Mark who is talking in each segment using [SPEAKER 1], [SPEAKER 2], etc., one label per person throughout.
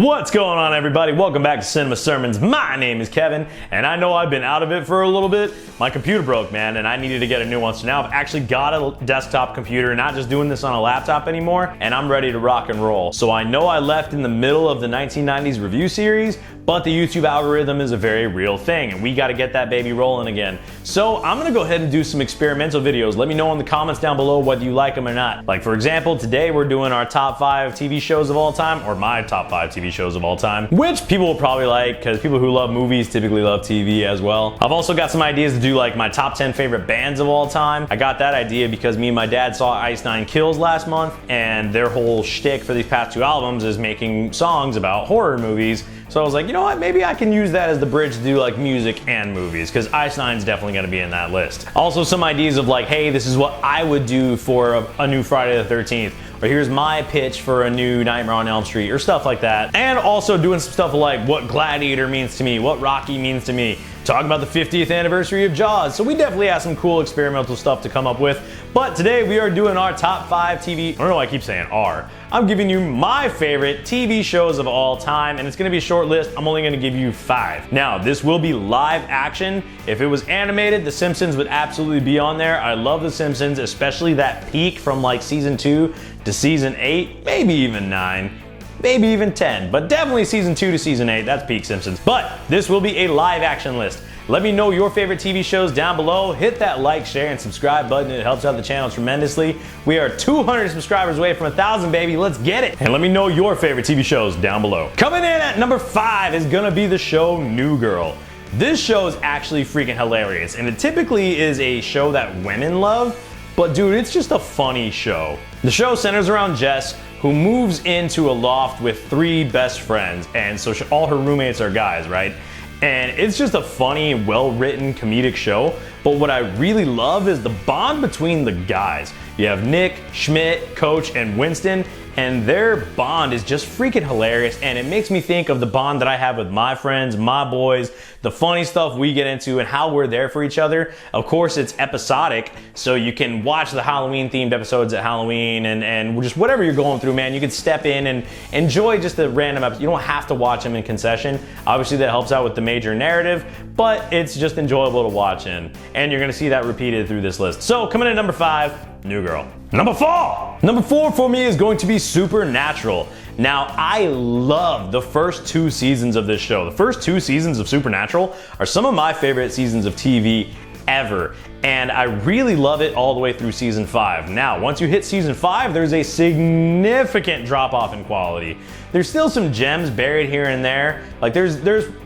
[SPEAKER 1] What's going on, everybody? Welcome back to Cinema Sermons. My name is Kevin, and I know I've been out of it for a little bit. My computer broke, man, and I needed to get a new one. So now I've actually got a desktop computer, not just doing this on a laptop anymore, and I'm ready to rock and roll. So I know I left in the middle of the 1990s review series, but the YouTube algorithm is a very real thing, and we got to get that baby rolling again. So I'm gonna go ahead and do some experimental videos. Let me know in the comments down below whether you like them or not. Like, for example, today we're doing our top 5 TV shows of all time, or my top 5 TV shows of all time, which people will probably like because people who love movies typically love TV as well. I've also got some ideas to do like my top 10 favorite bands of all time. I got that idea because me and my dad saw Ice Nine Kills last month, and their whole shtick for these past 2 albums is making songs about horror movies. So I was like, you know what, maybe I can use that as the bridge to do like music and movies, because Ice Nine's definitely gonna be in that list. Also some ideas of like, hey, this is what I would do for a new Friday the 13th. Or here's my pitch for a new Nightmare on Elm Street, or stuff like that. And also doing some stuff like what Gladiator means to me, what Rocky means to me. Talk about the 50th anniversary of Jaws. So we definitely have some cool experimental stuff to come up with. But today we are doing our top 5 TV, I don't know why I keep saying are. I'm giving you my favorite TV shows of all time, and it's gonna be a short list. I'm only gonna give you 5. Now, this will be live action. If it was animated, The Simpsons would absolutely be on there. I love The Simpsons, especially that peak from like season 2 to season 8, maybe even 9. Maybe even 10, but definitely season 2 to season 8, that's peak Simpsons. But this will be a live action list. Let me know your favorite TV shows down below. Hit that like, share, and subscribe button. It helps out the channel tremendously. We are 200 subscribers away from 1,000, baby. Let's get it. And let me know your favorite TV shows down below. Coming in at number 5 is gonna be the show New Girl. This show is actually freaking hilarious, and it typically is a show that women love, but dude, it's just a funny show. The show centers around Jess, who moves into a loft with 3 best friends, and so all her roommates are guys, right? And it's just a funny, well-written comedic show, but what I really love is the bond between the guys. You have Nick, Schmidt, Coach, and Winston, and their bond is just freaking hilarious, and it makes me think of the bond that I have with my friends, my boys, the funny stuff we get into, and how we're there for each other. Of course, it's episodic, so you can watch the Halloween-themed episodes at Halloween, and just whatever you're going through, man, you can step in and enjoy just the random episodes. You don't have to watch them in concession. Obviously, that helps out with the major narrative, but it's just enjoyable to watch in, and you're gonna see that repeated through this list. So, coming in at number 5, New Girl. Number 4! Number 4 for me is going to be Supernatural. Now, I love the first 2 seasons of this show. The first 2 seasons of Supernatural are some of my favorite seasons of TV ever, and I really love it all the way through season 5. Now, once you hit season 5, there's a significant drop off in quality. There's still some gems buried here and there. Like there's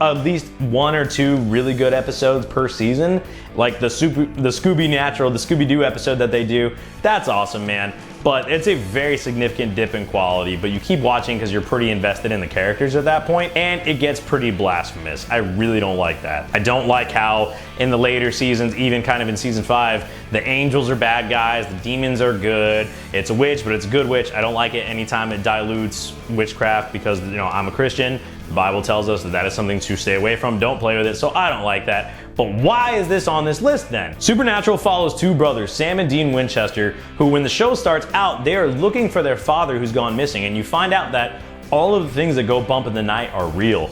[SPEAKER 1] at least 1 or 2 really good episodes per season. Like the Scooby-Doo episode that they do. That's awesome, man. But it's a very significant dip in quality, but you keep watching because you're pretty invested in the characters at that point, and it gets pretty blasphemous. I really don't like that. I don't like how in the later seasons, even kind of in season 5, the angels are bad guys, the demons are good. It's a witch, but it's a good witch. I don't like it anytime it dilutes witchcraft because, you know, I'm a Christian. The Bible tells us that that is something to stay away from. Don't play with it, so I don't like that. But why is this on this list then? Supernatural follows 2 brothers, Sam and Dean Winchester, who when the show starts out, they are looking for their father who's gone missing, and you find out that all of the things that go bump in the night are real.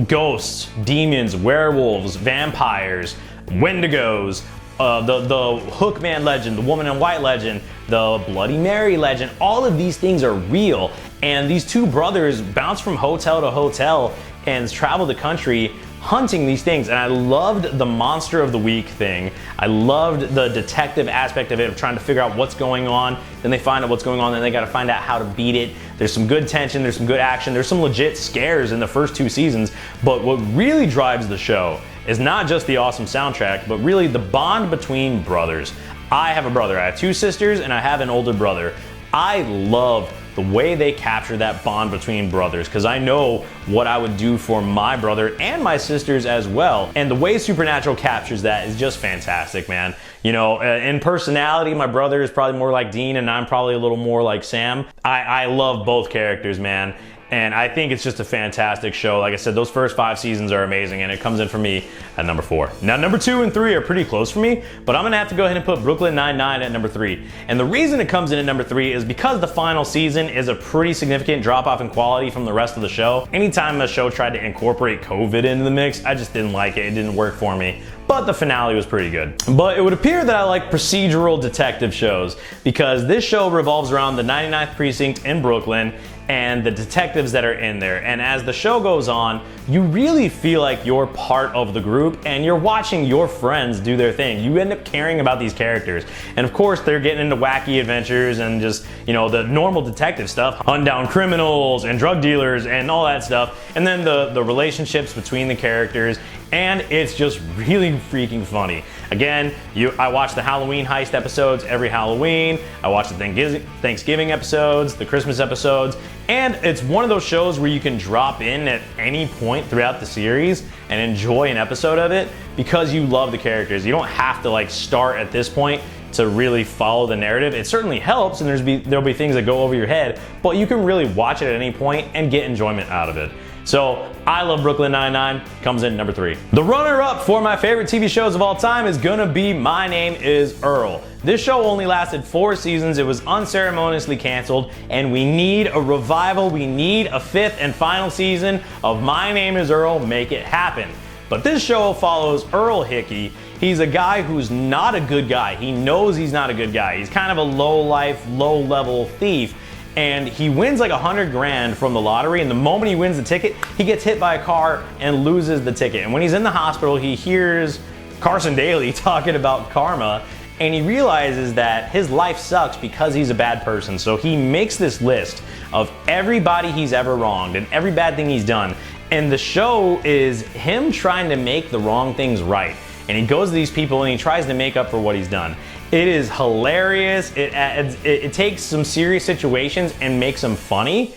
[SPEAKER 1] Ghosts, demons, werewolves, vampires, wendigos, the Hookman legend, the Woman in White legend, the Bloody Mary legend, all of these things are real. And these 2 brothers bounce from hotel to hotel and travel the country hunting these things. And I loved the monster of the week thing. I loved the detective aspect of it, of trying to figure out what's going on. Then they find out what's going on, then they gotta find out how to beat it. There's some good tension, there's some good action, there's some legit scares in the first 2 seasons. But what really drives the show is not just the awesome soundtrack, but really the bond between brothers. I have a brother, I have 2 sisters, and I have an older brother. I love the way they capture that bond between brothers, because I know what I would do for my brother and my sisters as well. And the way Supernatural captures that is just fantastic, man. You know, in personality, my brother is probably more like Dean and I'm probably a little more like Sam. I love both characters, man. And I think it's just a fantastic show. Like I said, those first 5 seasons are amazing, and it comes in for me at number 4. Now, number 2 and 3 are pretty close for me, but I'm gonna have to go ahead and put Brooklyn Nine-Nine at number 3. And the reason it comes in at number 3 is because the final season is a pretty significant drop-off in quality from the rest of the show. Anytime a show tried to incorporate COVID into the mix, I just didn't like it. It didn't work for me. But the finale was pretty good. But it would appear that I like procedural detective shows because this show revolves around the 99th precinct in Brooklyn and the detectives that are in there. And as the show goes on, you really feel like you're part of the group and you're watching your friends do their thing. You end up caring about these characters. And of course, they're getting into wacky adventures and just, you know, the normal detective stuff, hunt down criminals and drug dealers and all that stuff. And then the relationships between the characters. And it's just really freaking funny. Again, I watch the Halloween heist episodes every Halloween. I watch the Thanksgiving episodes, the Christmas episodes, and it's one of those shows where you can drop in at any point throughout the series and enjoy an episode of it because you love the characters. You don't have to like start at this point to really follow the narrative. It certainly helps, and there'll be things that go over your head, but you can really watch it at any point and get enjoyment out of it. So I love Brooklyn Nine-Nine, comes in number 3. The runner-up for my favorite TV shows of all time is gonna be My Name is Earl. This show only lasted 4 seasons, it was unceremoniously canceled, and we need a revival, we need a 5th and final season of My Name is Earl, make it happen. But this show follows Earl Hickey. He's a guy who's not a good guy. He knows he's not a good guy. He's kind of a low-life, low-level thief. And he wins like 100 grand from the lottery, and the moment he wins the ticket, he gets hit by a car and loses the ticket. And when he's in the hospital, he hears Carson Daly talking about karma, and he realizes that his life sucks because he's a bad person. So he makes this list of everybody he's ever wronged and every bad thing he's done. And the show is him trying to make the wrong things right. And he goes to these people and he tries to make up for what he's done. It is hilarious. It takes some serious situations and makes them funny.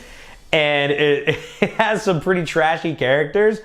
[SPEAKER 1] And it has some pretty trashy characters,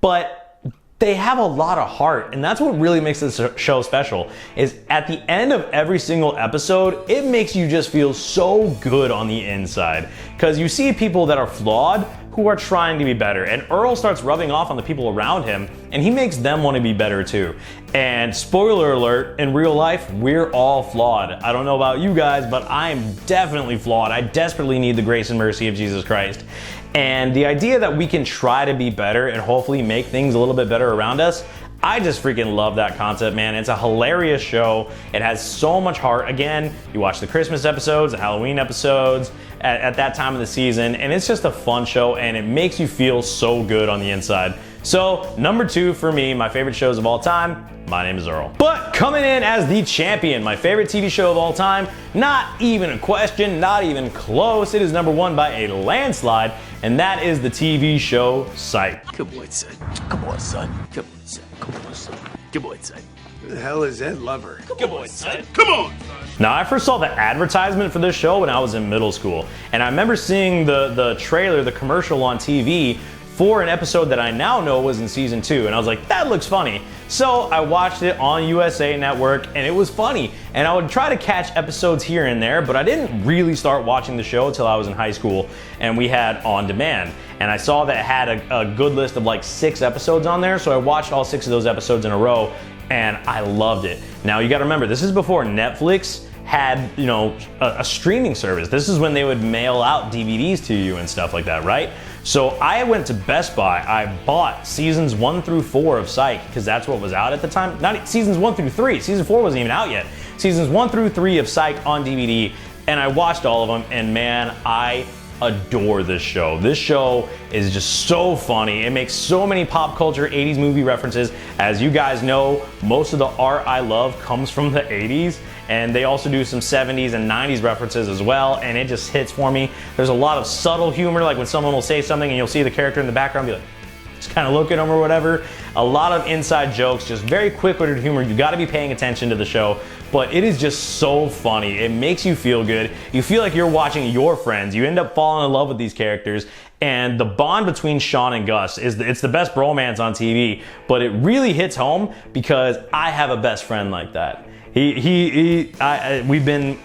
[SPEAKER 1] but they have a lot of heart. And that's what really makes this show special, is at the end of every single episode, it makes you just feel so good on the inside. Because you see people that are flawed who are trying to be better. And Earl starts rubbing off on the people around him, and he makes them want to be better too. And spoiler alert, in real life, we're all flawed. I don't know about you guys, but I'm definitely flawed. I desperately need the grace and mercy of Jesus Christ. And the idea that we can try to be better and hopefully make things a little bit better around us, I just freaking love that concept, man. It's a hilarious show. It has so much heart. Again, you watch the Christmas episodes, the Halloween episodes at that time of the season, and it's just a fun show, and it makes you feel so good on the inside. So, number 2 for me, my favorite shows of all time, My Name is Earl. But coming in as the champion, my favorite TV show of all time, not even a question, not even close. It is number 1 by a landslide, and that is the TV show Psych.
[SPEAKER 2] Good boy, son. Come on, son. Come on, son. Come on, son. Good boy, son.
[SPEAKER 3] Who the hell is Ed Lover?
[SPEAKER 2] Good boy, son. Come on, son.
[SPEAKER 1] Now, I first saw the advertisement for this show when I was in middle school, and I remember seeing the trailer, the commercial on TV for an episode that I now know was in season 2, and I was like, that looks funny. So I watched it on USA Network, and it was funny. And I would try to catch episodes here and there, but I didn't really start watching the show until I was in high school, and we had On Demand. And I saw that it had a good list of like 6 episodes on there, so I watched all 6 of those episodes in a row, and I loved it. Now, you gotta remember, this is before Netflix had, you know, a streaming service. This is when they would mail out DVDs to you and stuff like that, right? So I went to Best Buy, I bought seasons 1 through 4 of Psych, because that's what was out at the time. Not seasons 1 through 3, season 4 wasn't even out yet. Seasons 1 through 3 of Psych on DVD, and I watched all of them, and man, I adore this show. This show is just so funny. It makes so many pop culture 80s movie references. As you guys know, most of the art I love comes from the 80s, and they also do some 70s and 90s references as well, and it just hits for me. There's a lot of subtle humor, like when someone will say something and you'll see the character in the background be like, just kind of look at them or whatever. A lot of inside jokes, just very quick-witted humor. You got to be paying attention to the show, but it is just so funny. It makes you feel good. You feel like you're watching your friends. You end up falling in love with these characters, and the bond between Sean and Gus it's the best bromance on TV, but it really hits home because I have a best friend like that. We've been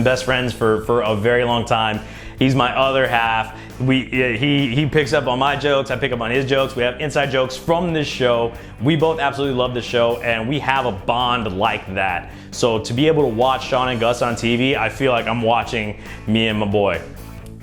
[SPEAKER 1] best friends for a very long time. He's my other half. He picks up on my jokes, I pick up on his jokes. We have inside jokes from this show. We both absolutely love this show, and we have a bond like that. So to be able to watch Sean and Gus on TV, I feel like I'm watching me and my boy.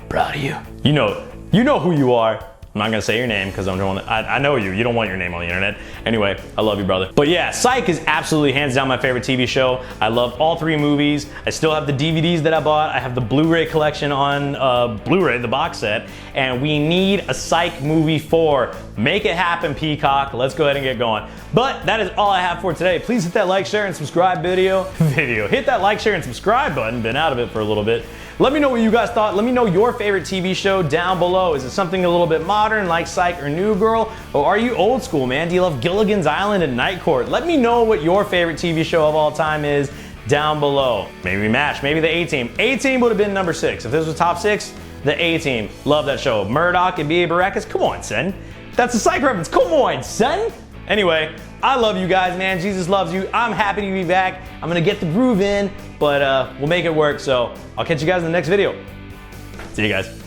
[SPEAKER 2] Proud of you.
[SPEAKER 1] You know who you are. I'm not gonna say your name because I know you. You don't want your name on the internet. Anyway, I love you, brother. But yeah, Psych is absolutely hands down my favorite TV show. I love all 3 movies. I still have the DVDs that I bought. I have the Blu-ray collection on Blu-ray, the box set. And we need a Psych movie 4. Make it happen, Peacock. Let's go ahead and get going. But that is all I have for today. Please hit that like, share, and subscribe video. Hit that like, share, and subscribe button. Been out of it for a little bit. Let me know what you guys thought. Let me know your favorite TV show down below. Is it something a little bit modern like Psych or New Girl? Or are you old school, man? Do you love Gilligan's Island and Night Court? Let me know what your favorite TV show of all time is down below. Maybe MASH, maybe the A-Team. A-Team would have been number 6. If this was top 6, the A-Team. Love that show. Murdoch and B.A. Baracus, come on, son. That's a Psych reference, come on, son. Anyway, I love you guys, man. Jesus loves you. I'm happy to be back. I'm gonna get the groove in, but we'll make it work. So I'll catch you guys in the next video. See you guys.